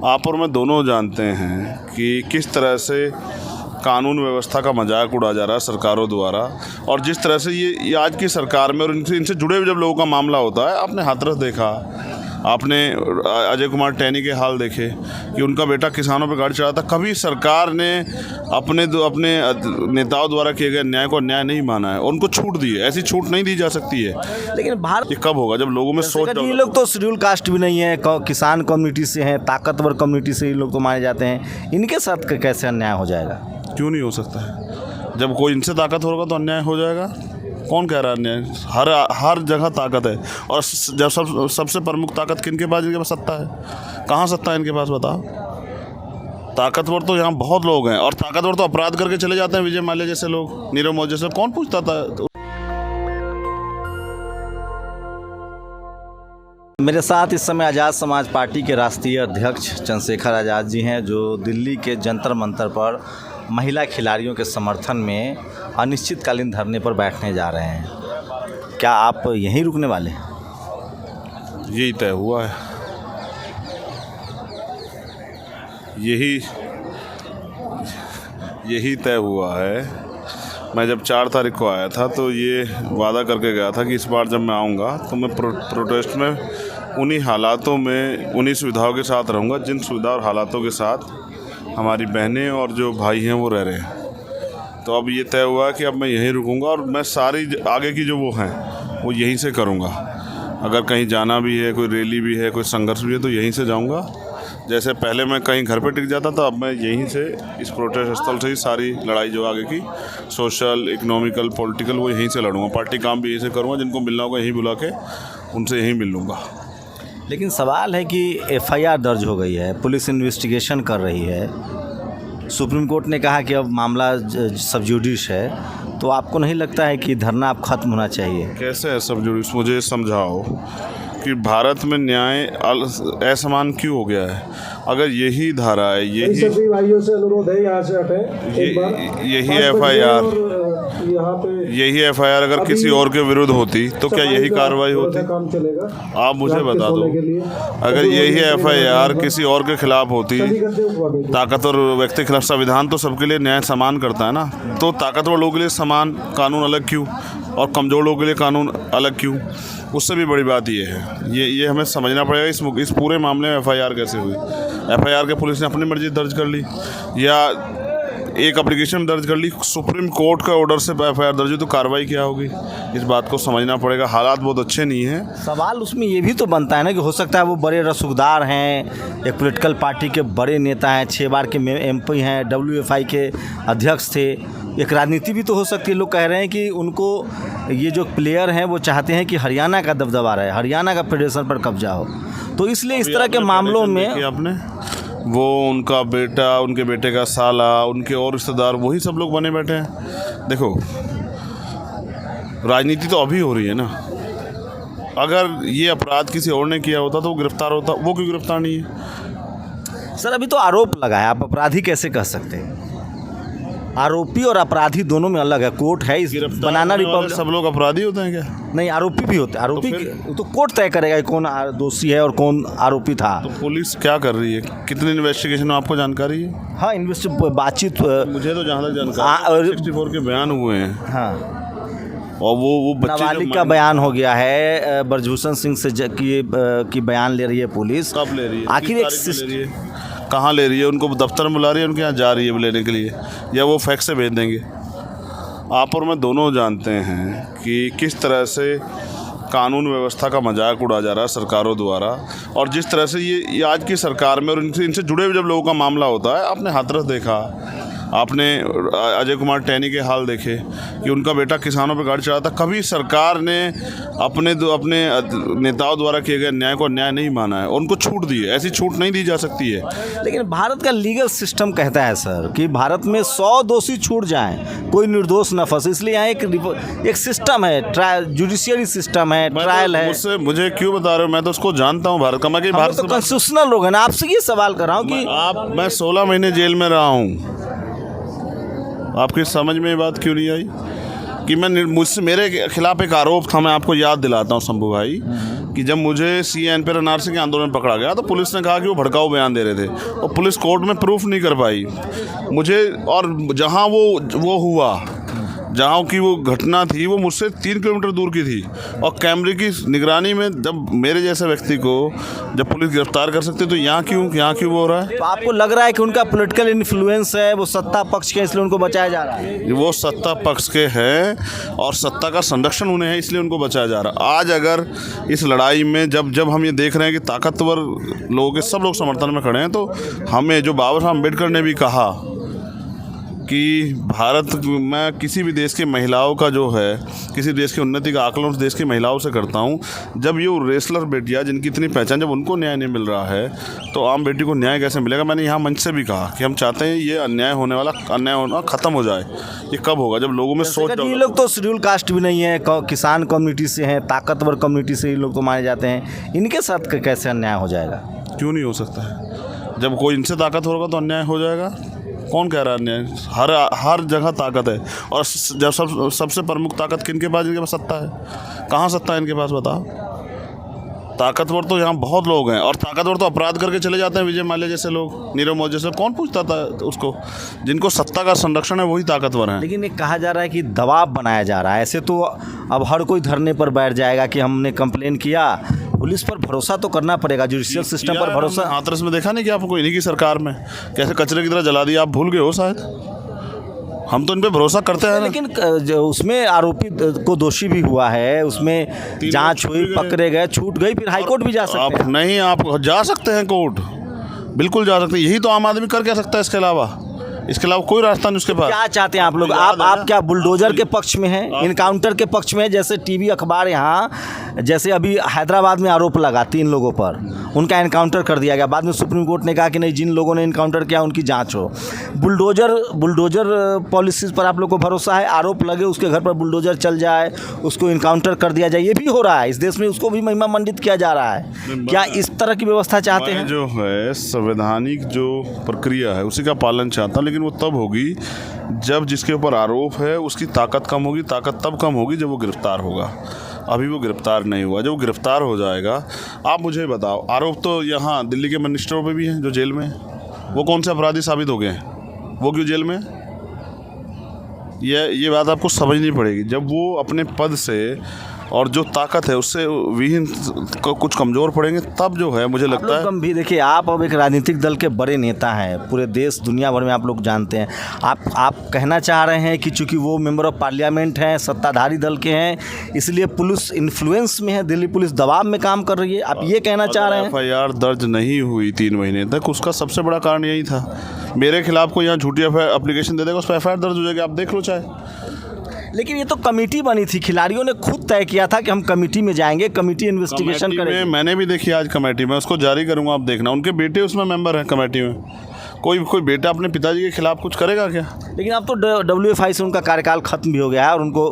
आप और मैं दोनों जानते हैं कि किस तरह से कानून व्यवस्था का मजाक उड़ा जा रहा है सरकारों द्वारा, और जिस तरह से ये आज की सरकार में और इनसे जुड़े हुए जब लोगों का मामला होता है, आपने हाथरस देखा, आपने अजय कुमार टैनी के हाल देखे कि उनका बेटा किसानों पर गाड़ी चढ़ा था। कभी सरकार ने अपने नेताओं द्वारा किए गए अन्याय को अन्याय नहीं माना है, उनको छूट दी है। ऐसी छूट नहीं दी जा सकती है। लेकिन भारत ये कब होगा जब लोगों में सोच। ये लोग तो शेड्यूल कास्ट भी नहीं है, किसान कम्युनिटी से हैं, ताकतवर कम्युनिटी से ये लोग तो माने जाते हैं, इनके साथ कैसे अन्याय हो जाएगा? क्यों नहीं हो सकता है? जब कोई इनसे ताकत होगा तो अन्याय हो जाएगा। कौन कह रहा है अन्याय? हर जगह ताकत है। और जब सबसे प्रमुख ताकत किन के पास? इनके पास सत्ता है। कहाँ सत्ता है इनके पास, बताओ? ताकतवर तो यहाँ बहुत लोग हैं, और ताकतवर तो अपराध करके चले जाते हैं। विजय माल्या जैसे लोग, नीरव मोदी जैसे, कौन पूछता था? मेरे साथ इस समय आज़ाद समाज पार्टी के राष्ट्रीय अध्यक्ष चंद्रशेखर आज़ाद जी हैं, जो दिल्ली के जंतर मंतर पर महिला खिलाड़ियों के समर्थन में अनिश्चितकालीन धरने पर बैठने जा रहे हैं। क्या आप यहीं रुकने वाले हैं? यही तय हुआ है, यही तय हुआ है। मैं जब 4 तारीख को आया था तो ये वादा करके गया था कि इस बार जब मैं आऊँगा तो मैं प्रोटेस्ट में उन्हीं हालातों में, उन्हीं सुविधाओं के साथ रहूँगा जिन सुविधा और हालातों के साथ हमारी बहनें और जो भाई हैं वो रह रहे हैं। तो अब ये तय हुआ कि अब मैं यहीं रुकूँगा, और मैं सारी आगे की जो वो हैं वो यहीं से करूँगा। अगर कहीं जाना भी है, कोई रैली भी है, कोई संघर्ष भी है, तो यहीं से जाऊँगा। जैसे पहले मैं कहीं घर पे टिक जाता था, अब मैं यहीं से, इस प्रोटेस्ट स्थल से ही सारी लड़ाई जो आगे की सोशल, इकोनॉमिकल, पॉलिटिकल, वो यहीं से लड़ूंगा। पार्टी काम भी यहीं से करूँगा। जिनको मिलना होगा यहीं बुला के उनसे यहीं मिल लूँगा। लेकिन सवाल है कि FIR दर्ज हो गई है, पुलिस इन्वेस्टिगेशन कर रही है, सुप्रीम कोर्ट ने कहा कि अब मामला सब जुडिश है, तो आपको नहीं लगता है कि धरना अब खत्म होना चाहिए? कैसे है सब जुडिश? मुझे समझाओ कि भारत में न्याय असमान क्यों हो गया है? अगर यही धारा है, यही भाइयों से अनुरोध है यहाँ से हटें, यही FIR अगर किसी और के विरुद्ध होती तो क्या यही कार्रवाई होती? काम चलेगा। आप मुझे बता दो, अगर यही FIR किसी और के खिलाफ होती, ताकतवर व्यक्ति के खिलाफ, संविधान तो सबके लिए न्याय समान करता है ना, तो ताकतवर लोगों के लिए समान कानून अलग क्यों, और कमज़ोर लोगों के लिए कानून अलग क्यों? उससे भी बड़ी बात ये है, ये हमें समझना पड़ेगा इस पूरे मामले में FIR कैसे हुई। FIR के पुलिस ने अपनी मर्जी दर्ज कर ली, या एक एप्लीकेशन दर्ज कर ली, सुप्रीम कोर्ट का ऑर्डर से FIR दर्ज हुई, तो कार्रवाई क्या होगी? इस बात को समझना पड़ेगा। हालात बहुत अच्छे नहीं हैं। सवाल उसमें ये भी तो बनता है ना कि हो सकता है वो बड़े रसूखदार हैं, एक पॉलिटिकल पार्टी के बड़े नेता हैं, 6 बार के MP हैं, WFI के अध्यक्ष थे। एक राजनीति भी तो हो सकती है। लोग कह रहे हैं कि उनको, ये जो प्लेयर हैं वो चाहते हैं कि हरियाणा का दबदबा रहे, हरियाणा का फेडरेशन पर कब्जा हो, तो इसलिए इस तरह के मामलों में आपने वो उनका बेटा, उनके बेटे का साला, उनके और रिश्तेदार, वही सब लोग बने बैठे हैं। देखो, राजनीति तो अभी हो रही है ना। अगर ये अपराध किसी और ने किया होता तो वो गिरफ्तार होता, वो क्यों गिरफ्तार नहीं है? सर, अभी तो आरोप लगाया, आप अपराधी कैसे कह सकते हैं? आरोपी और अपराधी दोनों में अलग है। कोर्ट है, इस बनाना रिपब्लिक। सब लोग अपराधी होते हैं क्या? नहीं, आरोपी भी होते हैं। आरोपी तो कोर्ट तय करेगा कौन दोषी है और कौन आरोपी था। तो पुलिस क्या कर रही है? कितनी इन्वेस्टिगेशन आपको जानकारी है? हाँ, बातचीत मुझे तो जहाँ तक जानकारी 64 के बयान हुए हैं। हाँ, और वो बच्चे नाबालिग का बयान हो गया है, ब्रजभूषण सिंह से की बयान ले रही है पुलिस। कब ले रही है? आखिर कहाँ ले रही है? उनको दफ्तर में बुला रही है, उनके यहाँ जा रही है लेने के लिए, या वो फैक्स से भेज देंगे? आप और मैं दोनों जानते हैं कि किस तरह से कानून व्यवस्था का मजाक उड़ा जा रहा है सरकारों द्वारा, और जिस तरह से ये आज की सरकार में और इनसे जुड़े हुए जब लोगों का मामला होता है। आपने हाथरस देखा, आपने अजय कुमार टैनी के हाल देखे कि उनका बेटा किसानों पर गाड़ी चढ़ा था। कभी सरकार ने अपने नेताओं द्वारा किए गए अन्याय को अन्याय नहीं माना है, उनको छूट दी है। ऐसी छूट नहीं दी जा सकती है। लेकिन भारत का लीगल सिस्टम कहता है सर कि भारत में 100 दोषी छूट जाएं, कोई निर्दोष न फंसे। इसलिए यहाँ एक सिस्टम है, जुडिशियरी सिस्टम है, ट्रायल है। मुझे क्यों बता रहे हो? मैं तो उसको जानता हूँ, भारत का। मैं भारत तो कॉन्स्टिट्यूशनल लोग हैं ना। आपसे ये सवाल कर रहा हूँ कि मैं 16 महीने जेल में रहा हूँ। आपकी समझ में ये बात क्यों नहीं आई कि मेरे खिलाफ एक आरोप था? मैं आपको याद दिलाता हूँ शंभू भाई कि जब मुझे CN पर NRC के आंदोलन में पकड़ा गया तो पुलिस ने कहा कि वो भड़काऊ बयान दे रहे थे और पुलिस कोर्ट में प्रूफ नहीं कर पाई मुझे। और जहाँ वो हुआ, जहाँ की वो घटना थी, वो मुझसे 3 किलोमीटर दूर की थी और कैमरे की निगरानी में जब मेरे जैसे व्यक्ति को जब पुलिस गिरफ्तार कर सकते तो यहाँ क्यों वो हो रहा है? तो आपको लग रहा है कि उनका पॉलिटिकल इन्फ्लुएंस है, वो सत्ता पक्ष के, इसलिए उनको बचाया जा रहा है? वो सत्ता पक्ष के हैं और सत्ता का संरक्षण उन्हें है, इसलिए उनको बचाया जा रहा है। आज अगर इस लड़ाई में जब हम ये देख रहे हैं कि ताकतवर लोगों के सब लोग समर्थन में खड़े हैं, तो हमें जो बाबा साहब अम्बेडकर ने भी कहा कि भारत में किसी भी देश की महिलाओं का जो है, किसी देश की उन्नति का आकलन उस देश की महिलाओं से करता हूँ। जब ये रेसलर बेटियाँ जिनकी इतनी पहचान, जब उनको न्याय नहीं मिल रहा है तो आम बेटी को न्याय कैसे मिलेगा? मैंने यहाँ मंच से भी कहा कि हम चाहते हैं ये अन्याय होना ख़त्म हो जाए। ये कब होगा? जब लोगों में सोच। ये लोग तो शेड्यूल कास्ट भी नहीं है, किसान कम्युनिटी से हैं, ताकतवर कम्युनिटी से ये लोग तो माने जाते हैं, इनके साथ कैसे अन्याय हो जाएगा? क्यों नहीं हो सकता है? जब कोई इनसे ताकतवर होगा तो अन्याय हो जाएगा। कौन कह रहा है अन्याय? हर जगह ताकत है। और जब सबसे प्रमुख ताकत किनके पास? जिनके पास सत्ता है। कहाँ सत्ता है इनके पास, बताओ? ताकतवर तो यहाँ बहुत लोग हैं और ताकतवर तो अपराध करके चले जाते हैं। विजय माल्या जैसे लोग, नीरव मोदी जैसे, कौन पूछता था उसको? जिनको सत्ता का संरक्षण है वही ताकतवर हैं। लेकिन ये कहा जा रहा है कि दबाव बनाया जा रहा है। ऐसे तो अब हर कोई धरने पर बैठ जाएगा कि हमने कंप्लेन किया। पुलिस पर भरोसा तो करना पड़ेगा, जुडिशियल सिस्टम पर भरोसा। हाथरस में देखा नहीं कि आपको इन्हीं की सरकार में कैसे कचरे की तरह जला दिया? आप भूल गए हो शायद। हम तो इन पे भरोसा करते हैं। लेकिन जो उसमें आरोपी को दोषी भी हुआ है, उसमें जांच हुई, पकड़े गए, छूट गई, फिर हाईकोर्ट भी जा सकते हैं। नहीं, आप जा सकते हैं कोर्ट, बिल्कुल जा सकते हैं। यही तो आम आदमी कर क्या सकता है? इसके अलावा कोई रास्ता नहीं उसके पास। क्या चाहते हैं आप लोग? आप क्या बुलडोजर के पक्ष में हैं, इनकाउंटर के पक्ष में? जैसे टीवी अखबार यहाँ, जैसे अभी हैदराबाद में आरोप लगा 3 लोगों पर, उनका इनकाउंटर कर दिया गया। बाद में सुप्रीम कोर्ट ने कहा कि नहीं, जिन लोगों ने इनकाउंटर किया उनकी जांच हो। बुलडोजर पॉलिसीज़ पर आप लोग को भरोसा है? आरोप लगे, उसके घर पर बुलडोजर चल जाए, उसको इनकाउंटर कर दिया जाए, ये भी हो रहा है इस देश में, उसको भी महिमा मंडित किया जा रहा है। क्या इस तरह की व्यवस्था चाहते हैं? जो है संवैधानिक जो प्रक्रिया है उसी का पालन चाहता हूँ, लेकिन वो तब होगी जब जिसके ऊपर आरोप है उसकी ताकत कम होगी। ताकत तब कम होगी जब वो गिरफ्तार होगा। अभी वो गिरफ्तार नहीं हुआ। जब वो गिरफ्तार हो जाएगा, आप मुझे बताओ, आरोप तो यहाँ दिल्ली के मिनिस्टरों पे भी हैं जो जेल में हैं। वो कौन से अपराधी साबित हो गए हैं? वो क्यों जेल में? ये बात आपको समझनी पड़ेगी। जब वो अपने पद से और जो ताकत है उससे विहीन कुछ कमज़ोर पड़ेंगे, तब जो है मुझे लगता है। गंभीर देखिए, आप अब एक राजनीतिक दल के बड़े नेता हैं, पूरे देश दुनिया भर में आप लोग जानते हैं। आप कहना चाह रहे हैं कि चूंकि वो मेंबर ऑफ पार्लियामेंट हैं, सत्ताधारी दल के हैं, इसलिए पुलिस इन्फ्लुएंस में है, दिल्ली पुलिस दबाव में काम कर रही है, आप ये कहना चाह रहे हैं? FIR दर्ज नहीं हुई 3 महीने तक, उसका सबसे बड़ा कारण यही था। मेरे खिलाफ कोई यहाँ झूठी एप्लीकेशन दे देगा, उस पर FIR दर्ज हो जाएगी, आप देख लो चाहे। लेकिन ये तो कमेटी बनी थी, खिलाड़ियों ने खुद तय किया था कि हम कमेटी में जाएंगे, कमेटी इन्वेस्टिगेशन करेगी। मैंने भी देखी आज कमेटी में, उसको जारी करूंगा, आप देखना। उनके बेटे उसमें मेंबर हैं कमेटी में। कोई बेटा अपने पिताजी के खिलाफ कुछ करेगा क्या? लेकिन अब तो WFI से उनका कार्यकाल खत्म भी हो गया है और उनको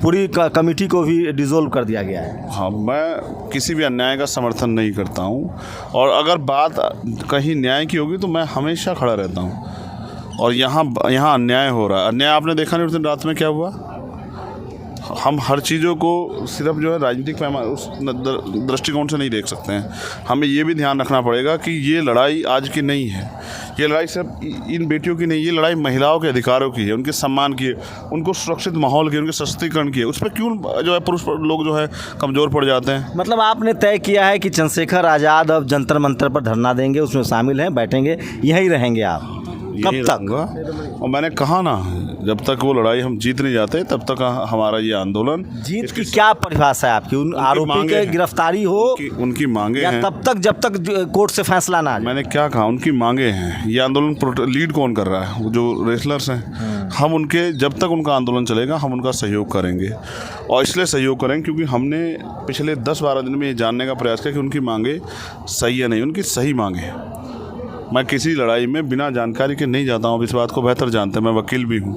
पूरी कमेटी को भी डिसॉल्व कर दिया गया है। हाँ, मैं किसी भी अन्याय का समर्थन नहीं करता हूँ और अगर बात कहीं न्याय की होगी तो मैं हमेशा खड़ा रहता हूँ। और यहाँ अन्याय हो रहा है। अन्याय आपने देखा नहीं उस दिन रात में क्या हुआ? हम हर चीज़ों को सिर्फ जो है राजनीतिक पैमाने उस दृष्टिकोण से नहीं देख सकते हैं। हमें ये भी ध्यान रखना पड़ेगा कि ये लड़ाई आज की नहीं है। ये लड़ाई सिर्फ इन बेटियों की नहीं, ये लड़ाई महिलाओं के अधिकारों की है, उनके सम्मान की है, उनको सुरक्षित माहौल की, उनके सशक्तिकरण की है। उस पर क्यों जो है पुरुष लोग जो है कमज़ोर पड़ जाते हैं? मतलब आपने तय किया है कि चंद्रशेखर आज़ाद अब जंतर मंतर पर धरना देंगे, उसमें शामिल हैं, बैठेंगे, यहीं रहेंगे आप कब तक? और मैंने कहा ना, जब तक वो लड़ाई हम जीत नहीं जाते तब तक हमारा ये आंदोलन। जीत की क्या परिभाषा है आपकी? उन आरोपी के गिरफ्तारी हो, उनकी मांगे हैं, तब तक जब तक कोर्ट से फैसला ना आ जाए। मैंने क्या कहा? उनकी मांगे हैं। ये आंदोलन लीड कौन कर रहा है? वो जो रेसलर्स हैं। हम उनके, जब तक उनका आंदोलन चलेगा हम उनका सहयोग करेंगे। और इसलिए सहयोग करेंगे क्योंकि हमने पिछले 10-12 दिन में ये जानने का प्रयास किया कि उनकी मांगे सही है नहीं, उनकी सही मांगे हैं। मैं किसी लड़ाई में बिना जानकारी के नहीं जाता हूँ, इस बात को बेहतर जानते हैं, मैं वकील भी हूँ।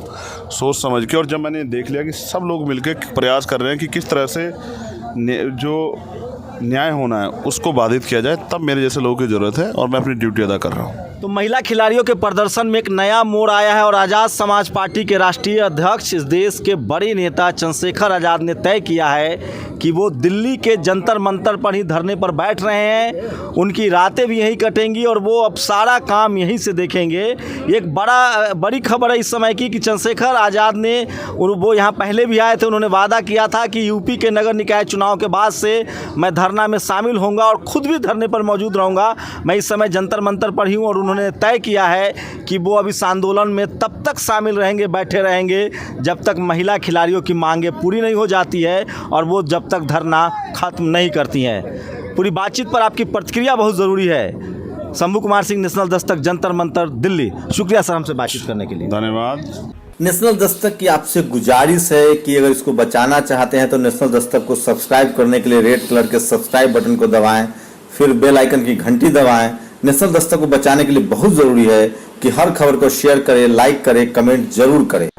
सोच समझ के, और जब मैंने देख लिया कि सब लोग मिलकर प्रयास कर रहे हैं कि किस तरह से जो न्याय होना है उसको बाधित किया जाए, तब मेरे जैसे लोगों की ज़रूरत है और मैं अपनी ड्यूटी अदा कर रहा हूँ। तो महिला खिलाड़ियों के प्रदर्शन में एक नया मोड़ आया है और आज़ाद समाज पार्टी के राष्ट्रीय अध्यक्ष, इस देश के बड़े नेता चंद्रशेखर आज़ाद ने तय किया है कि वो दिल्ली के जंतर मंतर पर ही धरने पर बैठ रहे हैं। उनकी रातें भी यहीं कटेंगी और वो अब सारा काम यहीं से देखेंगे। एक बड़ी खबर है इस समय की कि चंद्रशेखर आज़ाद ने, वो यहाँ पहले भी आए थे, उन्होंने वादा किया था कि यूपी के नगर निकाय चुनाव के बाद से मैं धरना में शामिल होऊंगा और खुद भी धरने पर मौजूद रहूँगा। मैं इस समय जंतर मंतर पर ही हूँ और उन्होंने तय किया है कि वो अब इस आंदोलन में तब तक शामिल रहेंगे, बैठे रहेंगे जब तक महिला खिलाड़ियों की मांगें पूरी नहीं हो जाती है और वो जब तक धरना खत्म नहीं करती हैं। पूरी बातचीत पर आपकी प्रतिक्रिया बहुत ज़रूरी है। शंभू कुमार सिंह, नेशनल दस्तक, जंतर मंतर, दिल्ली। शुक्रिया सर हमसे बातचीत करने के लिए। धन्यवाद। नेशनल दस्तक की आपसे गुजारिश है कि अगर इसको बचाना चाहते हैं तो नेशनल दस्तक को सब्सक्राइब करने के लिए रेड कलर के सब्सक्राइब बटन को दबाएं, फिर बेल आइकन की घंटी दबाएं। नेशनल दस्तक को बचाने के लिए बहुत ज़रूरी है कि हर खबर को शेयर करें, लाइक करें, कमेंट जरूर करें।